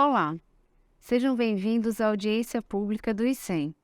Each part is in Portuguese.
Olá, sejam bem-vindos à audiência pública do ICEM,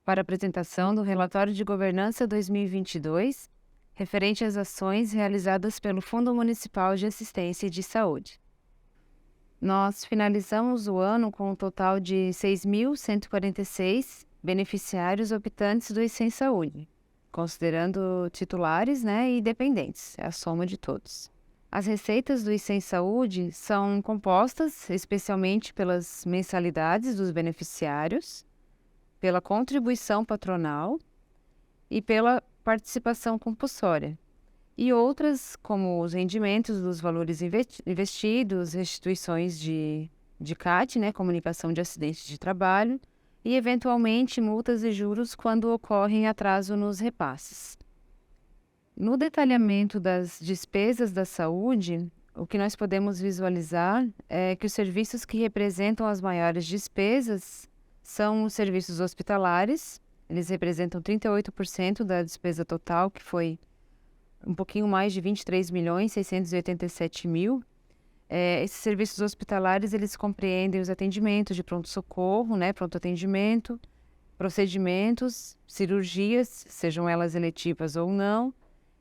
para a apresentação do Relatório de Governança 2022, referente às ações realizadas pelo Fundo Municipal de Assistência e de Saúde. Nós finalizamos o ano com um total de 6.146 beneficiários optantes do ICEM Saúde, considerando titulares, e dependentes, é a soma de todos. As receitas do ICEM Saúde são compostas especialmente pelas mensalidades dos beneficiários, pela contribuição patronal e pela participação compulsória, e outras como os rendimentos dos valores investidos, restituições de CAT, comunicação de acidentes de trabalho, e eventualmente multas e juros quando ocorrem atraso nos repasses. No detalhamento das despesas da saúde, o que nós podemos visualizar é que os serviços que representam as maiores despesas são os serviços hospitalares. Eles representam 38% da despesa total, que foi um pouquinho mais de 23.687.000. Esses serviços hospitalares, eles compreendem os atendimentos de pronto-socorro, pronto atendimento, procedimentos, cirurgias, sejam elas eletivas ou não,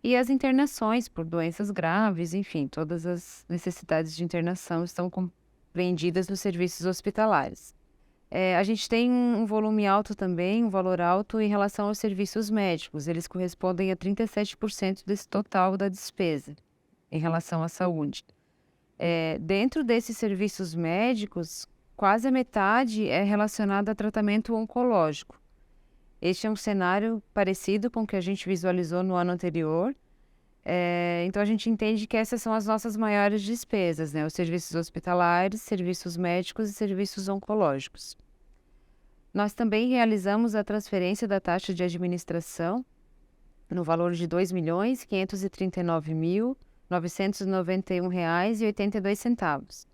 e as internações por doenças graves, enfim, todas as necessidades de internação estão compreendidas nos serviços hospitalares. A gente tem um volume alto também, um valor alto em relação aos serviços médicos. Eles correspondem a 37% desse total da despesa em relação à saúde. Dentro desses serviços médicos, quase a metade é relacionada a tratamento oncológico. Este é um cenário parecido com o que a gente visualizou no ano anterior. Então, a gente entende que essas são as nossas maiores despesas, os serviços hospitalares, serviços médicos e serviços oncológicos. Nós também realizamos a transferência da taxa de administração no valor de R$ 2.539.991,82.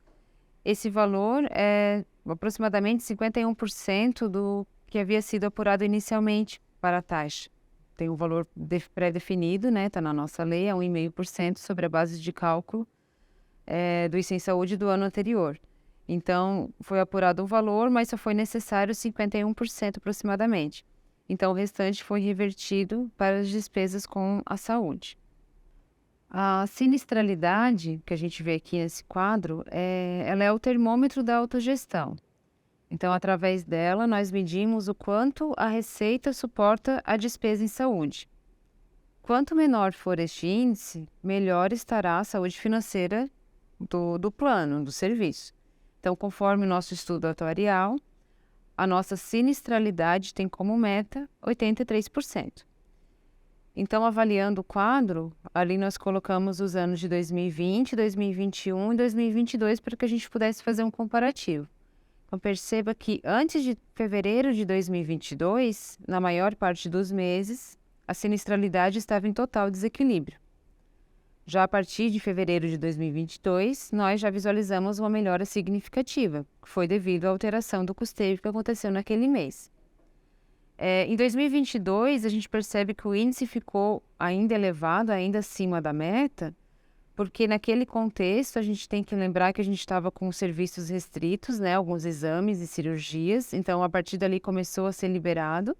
Esse valor é aproximadamente 51% do que havia sido apurado inicialmente para a taxa. Tem um valor pré-definido, está na nossa lei, é 1,5% sobre a base de cálculo do ICEM Saúde do ano anterior. Então, foi apurado um valor, mas só foi necessário 51% aproximadamente. Então, o restante foi revertido para as despesas com a saúde. A sinistralidade, que a gente vê aqui nesse quadro, ela é o termômetro da autogestão. Então, através dela, nós medimos o quanto a receita suporta a despesa em saúde. Quanto menor for este índice, melhor estará a saúde financeira do plano, do serviço. Então, conforme o nosso estudo atuarial, a nossa sinistralidade tem como meta 83%. Então, avaliando o quadro, ali nós colocamos os anos de 2020, 2021 e 2022 para que a gente pudesse fazer um comparativo. Então, perceba que antes de fevereiro de 2022, na maior parte dos meses, a sinistralidade estava em total desequilíbrio. Já a partir de fevereiro de 2022, nós já visualizamos uma melhora significativa, que foi devido à alteração do custeio que aconteceu naquele mês. Em 2022, a gente percebe que o índice ficou ainda elevado, ainda acima da meta, porque naquele contexto a gente tem que lembrar que a gente estava com serviços restritos, alguns exames e cirurgias, então a partir dali começou a ser liberado,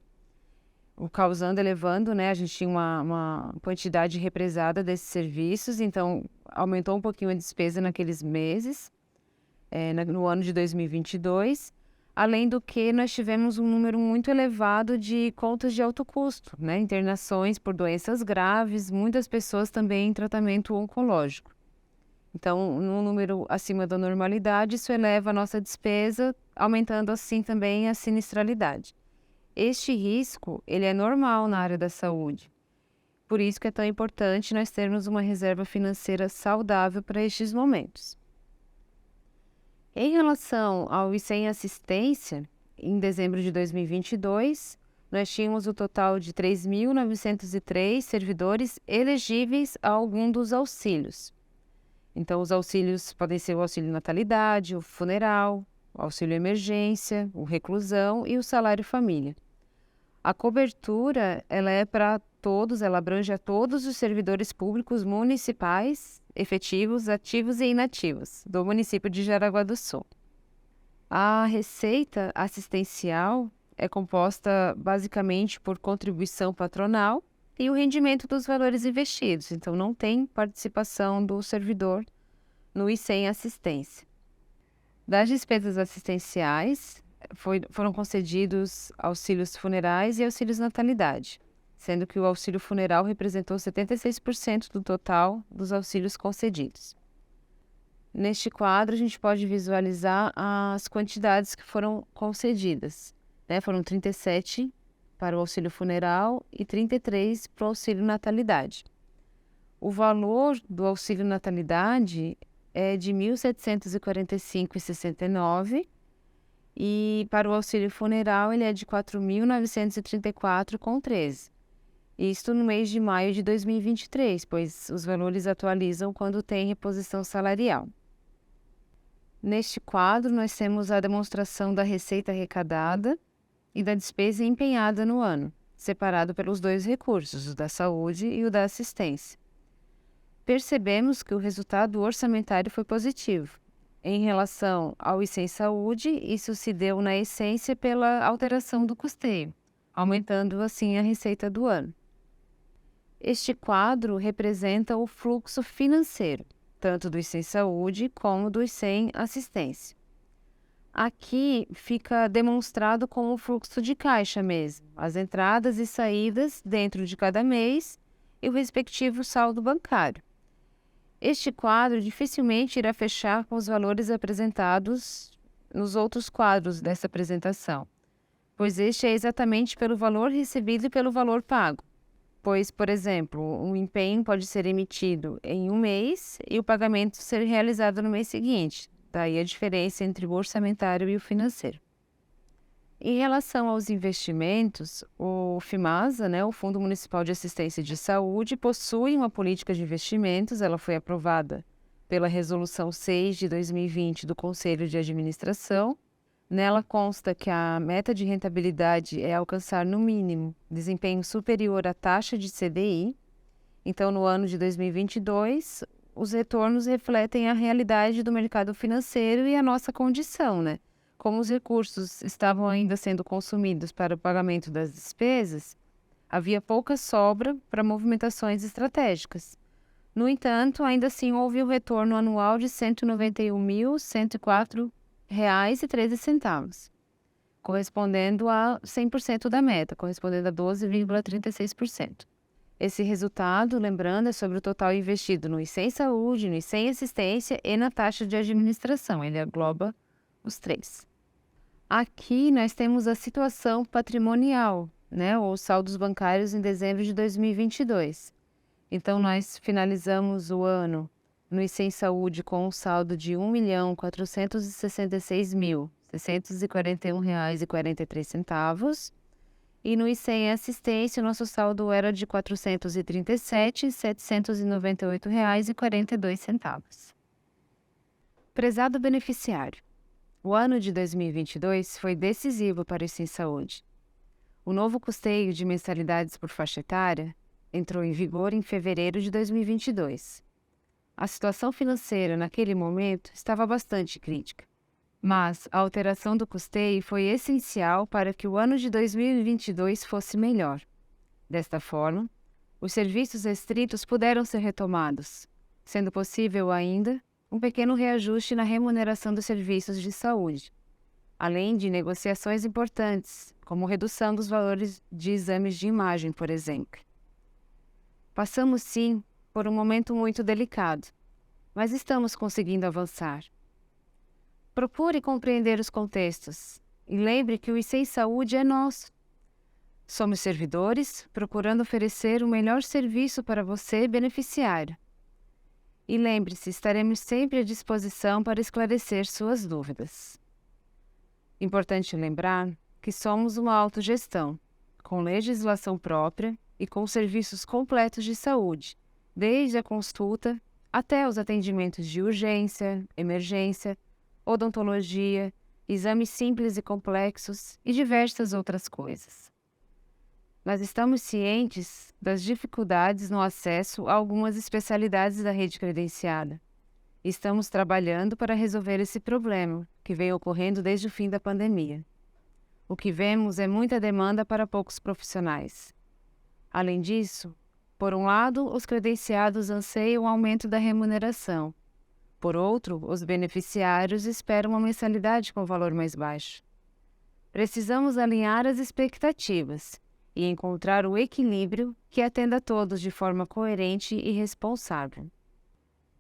o causando elevando, a gente tinha uma quantidade represada desses serviços, então aumentou um pouquinho a despesa naqueles meses, no ano de 2022, além do que nós tivemos um número muito elevado de contas de alto custo, internações por doenças graves, muitas pessoas também em tratamento oncológico. Então, num número acima da normalidade, isso eleva a nossa despesa, aumentando assim também a sinistralidade. Este risco, ele é normal na área da saúde. Por isso que é tão importante nós termos uma reserva financeira saudável para estes momentos. Em relação ao ICEM Assistência, em dezembro de 2022, nós tínhamos o total de 3.903 servidores elegíveis a algum dos auxílios. Então, os auxílios podem ser o auxílio natalidade, o funeral, o auxílio emergência, o reclusão e o salário família. A cobertura, ela é para todos, ela abrange a todos os servidores públicos municipais, efetivos, ativos e inativos, do município de Jaraguá do Sul. A receita assistencial é composta basicamente por contribuição patronal e o rendimento dos valores investidos, então não tem participação do servidor no ICEM Assistência. Das despesas assistenciais, foram concedidos auxílios funerais e auxílios natalidade, sendo que o auxílio funeral representou 76% do total dos auxílios concedidos. Neste quadro, a gente pode visualizar as quantidades que foram concedidas, né? Foram 37 para o auxílio funeral e 33 para o auxílio natalidade. O valor do auxílio natalidade é de R$ 1.745,69 e para o auxílio funeral ele é de R$ 4.934,13. Isto no mês de maio de 2023, pois os valores atualizam quando tem reposição salarial. Neste quadro, nós temos a demonstração da receita arrecadada e da despesa empenhada no ano, separado pelos dois recursos, o da saúde e o da assistência. Percebemos que o resultado orçamentário foi positivo. Em relação ao ICEM Saúde, isso se deu na essência pela alteração do custeio, aumentando assim a receita do ano. Este quadro representa o fluxo financeiro, tanto do ICEM Saúde como do ICEM Assistência. Aqui fica demonstrado como o fluxo de caixa mesmo, as entradas e saídas dentro de cada mês e o respectivo saldo bancário. Este quadro dificilmente irá fechar com os valores apresentados nos outros quadros dessa apresentação, pois este é exatamente pelo valor recebido e pelo valor pago. Pois, por exemplo, um empenho pode ser emitido em um mês e o pagamento ser realizado no mês seguinte. Daí a diferença entre o orçamentário e o financeiro. Em relação aos investimentos, o FIMASA, o Fundo Municipal de Assistência de Saúde, possui uma política de investimentos. Ela foi aprovada pela Resolução 6 de 2020 do Conselho de Administração. Nela consta que a meta de rentabilidade é alcançar, no mínimo, desempenho superior à taxa de CDI. Então, no ano de 2022, os retornos refletem a realidade do mercado financeiro e a nossa condição, Como os recursos estavam ainda sendo consumidos para o pagamento das despesas, havia pouca sobra para movimentações estratégicas. No entanto, ainda assim houve um retorno anual de R$ 191.104,13, correspondendo a 100% da meta, correspondendo a 12,36%. Esse resultado, lembrando, é sobre o total investido no ICEM Saúde, no ICEM Assistência e na taxa de administração. Ele engloba os três. Aqui nós temos a situação patrimonial, ou saldos bancários em dezembro de 2022. Então, nós finalizamos o ano no ICEM Saúde com um saldo de R$ 1.466.641,43. E no ICEM Assistência, o nosso saldo era de R$ 437.798,42. Prezado beneficiário, o ano de 2022 foi decisivo para o ICEM Saúde. O novo custeio de mensalidades por faixa etária entrou em vigor em fevereiro de 2022. A situação financeira naquele momento estava bastante crítica, mas a alteração do custeio foi essencial para que o ano de 2022 fosse melhor. Desta forma, os serviços restritos puderam ser retomados, sendo possível ainda um pequeno reajuste na remuneração dos serviços de saúde, além de negociações importantes, como redução dos valores de exames de imagem, por exemplo. Passamos, sim, por um momento muito delicado, mas estamos conseguindo avançar. Procure compreender os contextos e lembre que o ICEM Saúde é nosso. Somos servidores procurando oferecer o melhor serviço para você, beneficiário. E lembre-se, estaremos sempre à disposição para esclarecer suas dúvidas. Importante lembrar que somos uma autogestão, com legislação própria e com serviços completos de saúde, desde a consulta até os atendimentos de urgência, emergência, odontologia, exames simples e complexos e diversas outras coisas. Nós estamos cientes das dificuldades no acesso a algumas especialidades da rede credenciada. Estamos trabalhando para resolver esse problema, que vem ocorrendo desde o fim da pandemia. O que vemos é muita demanda para poucos profissionais. Além disso, por um lado, os credenciados anseiam o aumento da remuneração. Por outro, os beneficiários esperam uma mensalidade com valor mais baixo. Precisamos alinhar as expectativas e encontrar o equilíbrio que atenda a todos de forma coerente e responsável.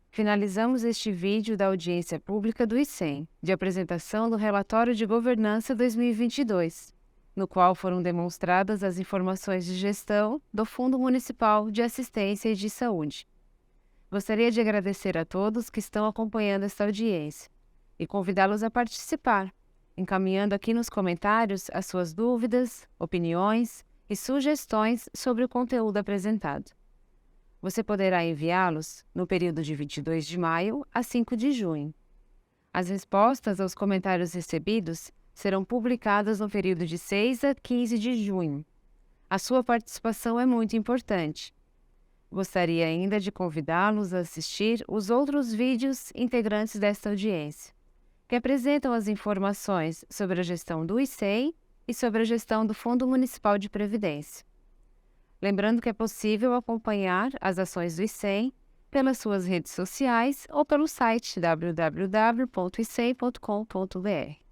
Finalizamos este vídeo da audiência pública do ICEM, de apresentação do Relatório de Governança 2022, no qual foram demonstradas as informações de gestão do Fundo Municipal de Assistência e de Saúde. Gostaria de agradecer a todos que estão acompanhando esta audiência e convidá-los a participar, encaminhando aqui nos comentários as suas dúvidas, opiniões e sugestões sobre o conteúdo apresentado. Você poderá enviá-los no período de 22 de maio a 5 de junho. As respostas aos comentários recebidos serão publicadas no período de 6 a 15 de junho. A sua participação é muito importante. Gostaria ainda de convidá-los a assistir os outros vídeos integrantes desta audiência, que apresentam as informações sobre a gestão do ICEM e sobre a gestão do Fundo Municipal de Previdência. Lembrando que é possível acompanhar as ações do ICEM pelas suas redes sociais ou pelo site www.icem.com.br.